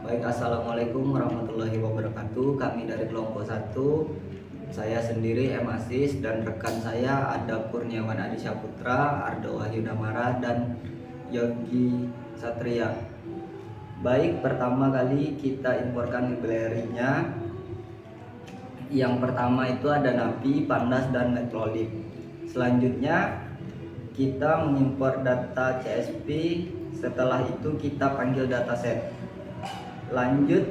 Baik, Assalamualaikum warahmatullahi wabarakatuh. Kami dari kelompok 1, saya sendiri M. Asis dan rekan saya ada Kurniawan Adi Saputra, Ardo Wahyu Damara, dan Yogi Satria. Baik, pertama kali kita imporkan library-nya. Yang pertama itu ada NAPI, Pandas, dan Matplotlib. Selanjutnya kita mengimpor data CSV. Setelah itu kita panggil dataset. Lanjut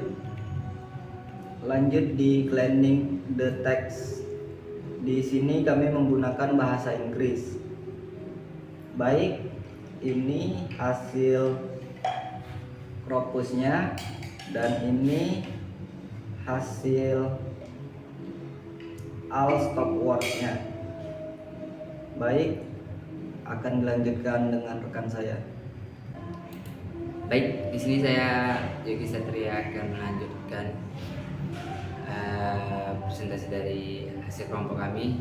di cleaning the text. Di sini kami menggunakan bahasa Inggris. Baik, ini hasil corpusnya dan ini hasil all stop words-nya. Baik, akan dilanjutkan dengan rekan saya. Baik, di sini saya Yogi Satria akan melanjutkan presentasi dari hasil kelompok kami.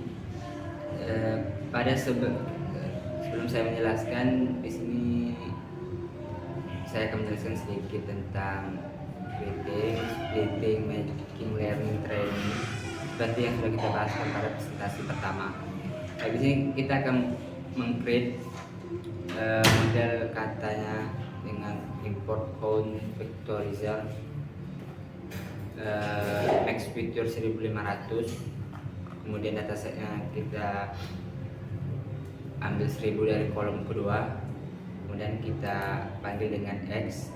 Sebelum saya menjelaskan, di sini saya akan menjelaskan sedikit tentang creating, splitting, making, learning, training, seperti yang sudah kita bahas pada presentasi pertama. Di sini kita akan meng-create model katanya dengan import count vectorizer max feature 1500. Kemudian datasetnya kita ambil 1000 dari kolom kedua, kemudian kita panggil dengan X.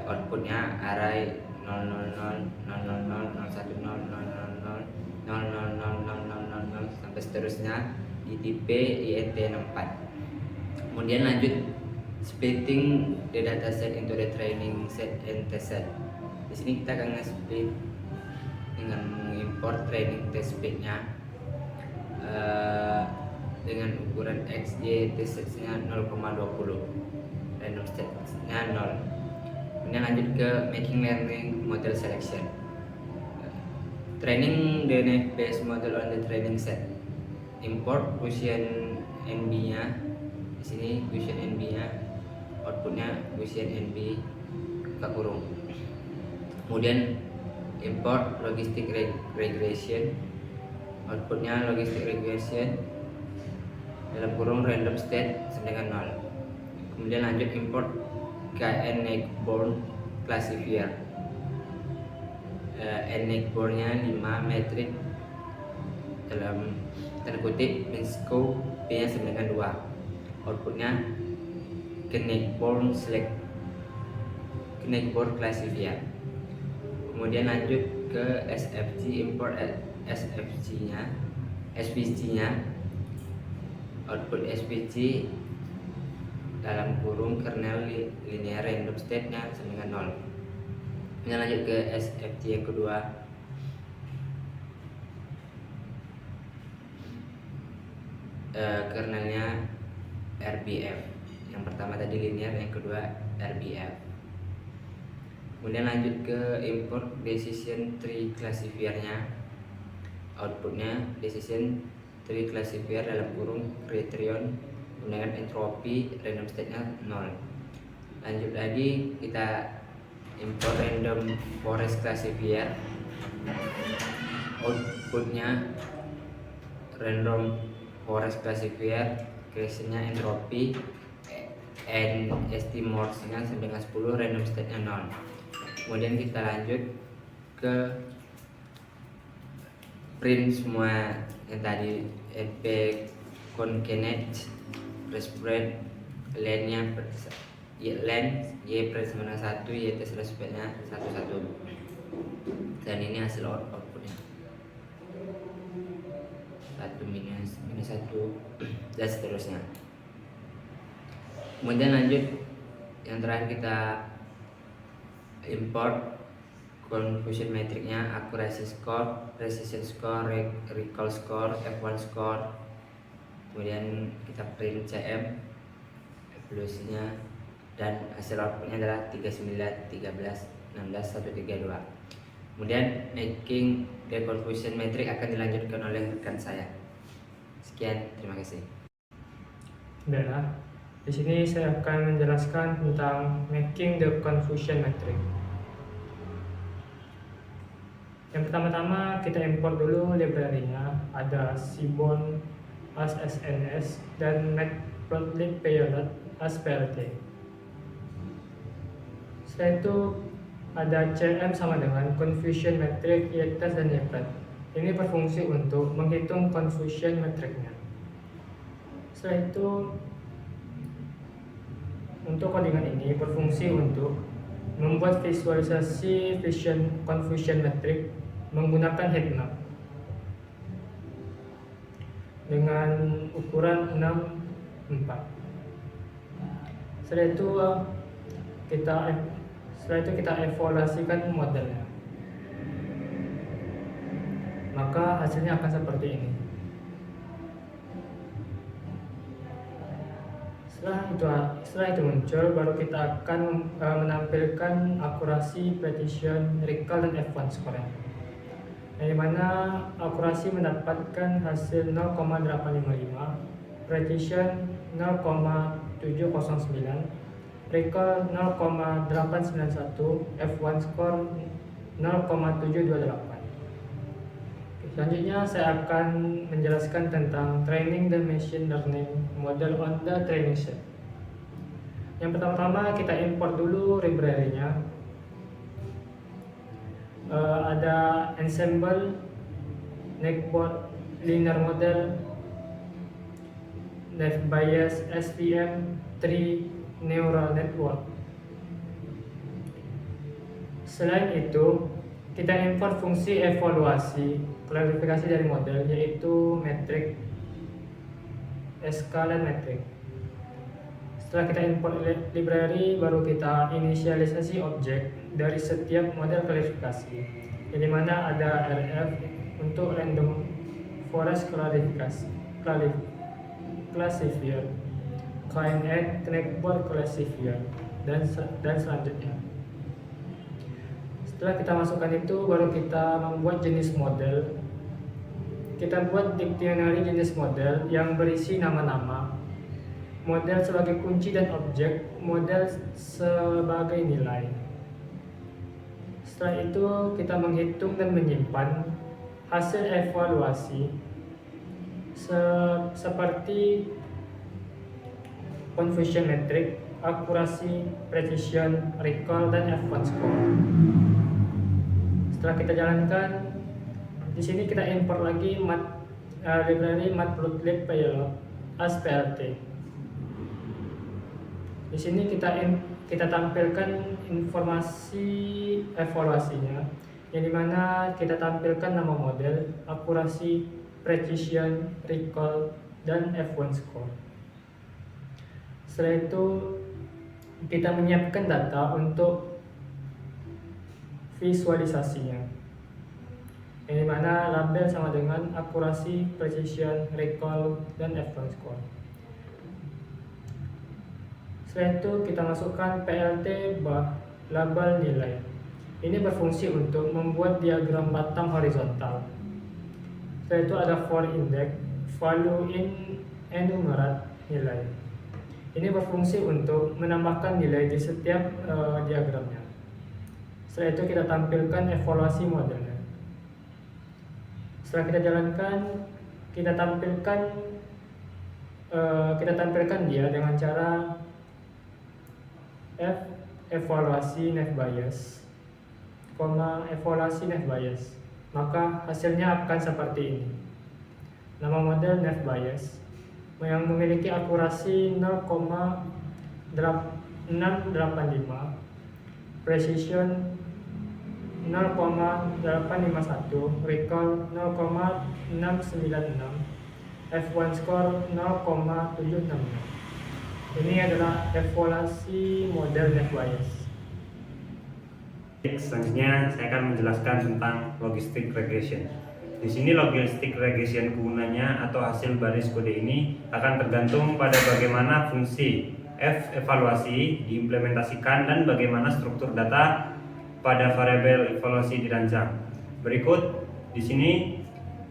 Outputnya array 000 000 010 000 000 sampai seterusnya di tipe int64. Kemudian lanjut splitting the dataset into the training set and test set. Di sini kita akan split dengan mengimport training test bed-nya dengan ukuran XY, test set-nya 0,20, random state-nya 0. Kemudian lanjut ke making learning model selection. Training the net based model on the training set. Import Gaussian NB-nya. Di sini Gaussian NB-nya, outputnya Gaussian NB buka kurung. Kemudian import logistic regression, outputnya logistic regression dalam kurung random state dengan 0. Kemudian lanjut import KN-Neckborn classifier. N-Neckborn-nya 5 metrik dalam tanda kutip min scope P-nya sama dengan 2. Outputnya Neckborn classifier. Kemudian lanjut ke SFG, import SVG-nya, output SVG dalam kurung kernel linear random state-nya sama dengan 0. Kemudian lanjut ke SFG yang kedua, kernelnya RBF. Yang pertama tadi linear, yang kedua RBF. Kemudian lanjut ke import decision tree classifier-nya, outputnya decision tree classifier dalam kurung criterion menggunakan entropy random state-nya 0. Lanjut lagi kita import random forest classifier, outputnya random forest classifier, creation-nya entropy and estimation-nya sama dengan 10, random state-nya 0. Kemudian kita lanjut ke print semua yang tadi, effect, concatenate, spread, len-nya len y per sama dengan 1, y tes respect-nya 1 dan ini hasil outputnya 1 minus 1 dan seterusnya. Kemudian lanjut yang terakhir kita import confusion metricnya, accuracy score, precision score, recall score, F1 score. Kemudian kita print CM evolusinya dan hasil outputnya adalah 39, 13, 16, 132. Kemudian making the confusion metric akan dilanjutkan oleh rekan saya. Sekian, terima kasih. Udah. Di sini saya akan menjelaskan tentang making the confusion metric. Yang pertama-tama kita import dulu library-nya, ada Seaborn as SNS dan Matplotlib Payload as PLT. Setelah itu ada CM sama dengan confusion metric, y-test dan y-plat. Ini berfungsi untuk menghitung confusion metricnya. Setelah itu untuk codingan ini berfungsi untuk membuat visualisasi confusion metric menggunakan headmap dengan ukuran 6:4. Setelah itu kita evaluasikan modelnya. Maka hasilnya akan seperti ini. Setelah itu muncul, baru kita akan menampilkan akurasi, precision, recall, dan F1 score. Yang dimana akurasi mendapatkan hasil 0,855, precision 0,709, recall 0,891, F1 score 0,728. Selanjutnya saya akan menjelaskan tentang training dan machine learning model on the training set. Yang pertama-tama kita import dulu library-nya. Ada ensemble, neckboard, linear model, net bias, SVM, tree, neural network. Selain itu, kita import fungsi evaluasi, klarifikasi dari model, yaitu metrik, skala, metrik. Setelah kita import library, baru kita inisialisasi objek dari setiap model klarifikasi, yang dimana ada RF untuk random forest classifier, KNX, neckboard classifier, dan selanjutnya. Setelah kita masukkan itu, baru kita membuat jenis model. Kita buat dictionary jenis model yang berisi nama-nama, model sebagai kunci dan objek, model sebagai nilai. Setelah itu kita menghitung dan menyimpan hasil evaluasi seperti confusion metric, akurasi, precision, recall, dan F1 score. Setelah kita jalankan, di sini kita import lagi library Matplotlib Payload as PLT. Di sini kita tampilkan informasi evaluasinya, yang dimana kita tampilkan nama model, akurasi, precision, recall, dan F1 score. Setelah itu kita menyiapkan data untuk visualisasinya, yang dimana label sama dengan akurasi, precision, recall, dan F1 score. Setelah itu kita masukkan PLT label nilai. Ini berfungsi untuk membuat diagram batang horizontal. Setelah itu ada for index, value in enumerate nilai. Ini berfungsi untuk menambahkan nilai di setiap diagramnya. Setelah itu kita tampilkan evaluasi modelnya. Setelah kita jalankan, kita tampilkan dia dengan cara evaluasi net bias, evaluasi net bias. Maka hasilnya akan seperti ini. Nama model net bias yang memiliki akurasi 0,685, precision 0,851, recall 0,696, F1 score 0,766. Ini adalah evaluasi model net bias. Selanjutnya saya akan menjelaskan tentang logistic regression. Di sini logistic regression gunanya atau hasil baris kode ini akan tergantung pada bagaimana fungsi evaluasi diimplementasikan dan bagaimana struktur data pada variabel evaluasi dirancang. Berikut di sini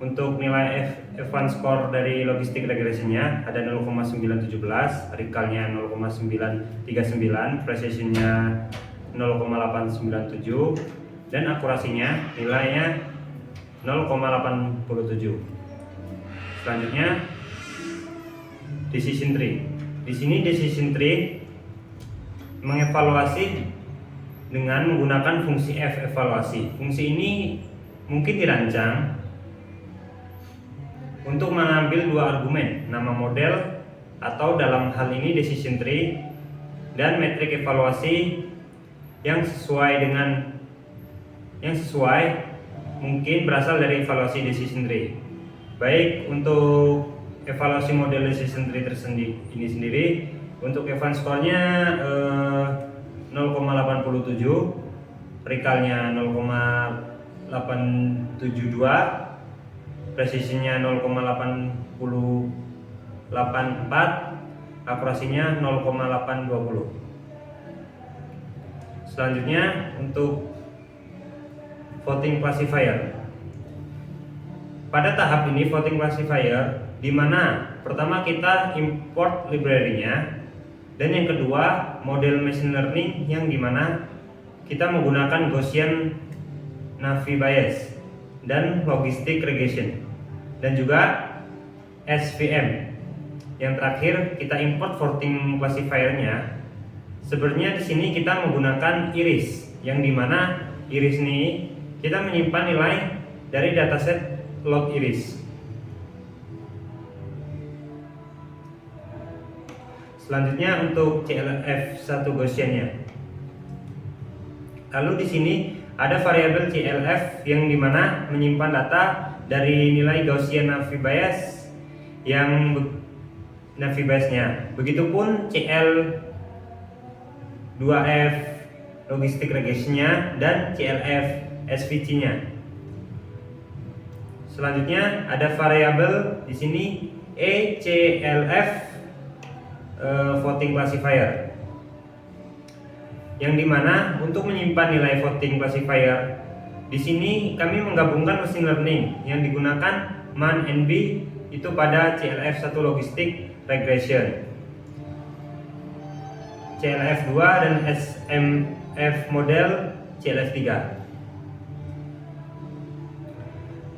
Untuk nilai F1 score dari logistik regressionnya ada 0,917, recallnya 0,939, precisionnya 0,897, dan akurasinya nilainya 0,87. Selanjutnya decision tree. Di sini decision tree mengevaluasi dengan menggunakan fungsi F evaluasi. Fungsi ini mungkin dirancang untuk mengambil dua argumen, nama model atau dalam hal ini decision tree, dan metrik evaluasi yang sesuai mungkin berasal dari evaluasi decision tree. Baik untuk evaluasi model decision tree ini sendiri, untuk F1 score-nya 0,87, recall-nya 0,872, precision-nya 0,8084, akurasinya 0,820. Selanjutnya untuk voting classifier. Pada tahap ini voting classifier di mana pertama kita import library-nya, dan yang kedua model machine learning yang dimana kita menggunakan Gaussian Navi Bayes dan logistic regression, dan juga SVM. Yang terakhir kita import voting classifier-nya. Sebenarnya di sini kita menggunakan iris, yang dimana iris ini kita menyimpan nilai dari dataset log iris. Selanjutnya untuk CLF1 Gaussian-nya. Lalu di sini ada variabel CLF yang dimana menyimpan data dari nilai Gaussian Navi Bayes yang Navi Bayes-nya. Begitupun CL2F logistik regression-nya dan CLF SVC-nya. Selanjutnya ada variabel di sini ECLF voting classifier, yang dimana untuk menyimpan nilai voting classifier di sini kami menggabungkan machine learning yang digunakan MAN NB itu pada CLF1 logistik regression, CLF2 dan SMF model CLF3.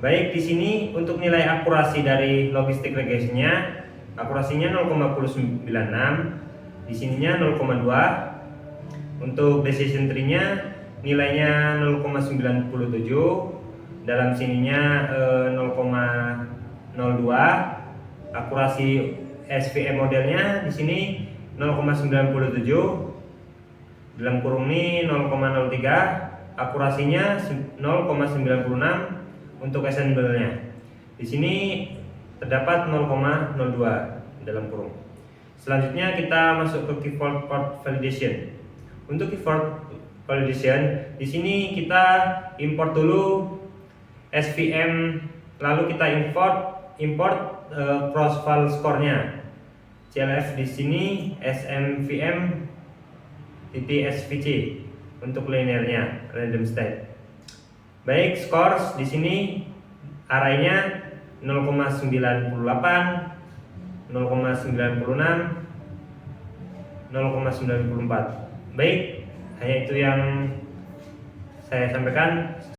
Baik, di sini untuk nilai akurasi dari logistik regressionnya, akurasinya 0,96, di sininya 0,2. Untuk decision tree-nya nilainya 0,97, dalam sininya 0,02. Akurasi SVM modelnya di sini 0,97, dalam kurung ini 0,03. Akurasinya 0,96 untuk ensemble-nya. Di sini terdapat 0,02 dalam kurung. Selanjutnya kita masuk ke keyword validation. Untuk keyword validation, di sini kita import dulu SVM, lalu kita import cross-val score-nya. CLF di sini SMVM SVC untuk linearnya, random state. Baik, scores di sini arraynya 0,98, 0,96, 0,94. Baik, hanya itu yang saya sampaikan.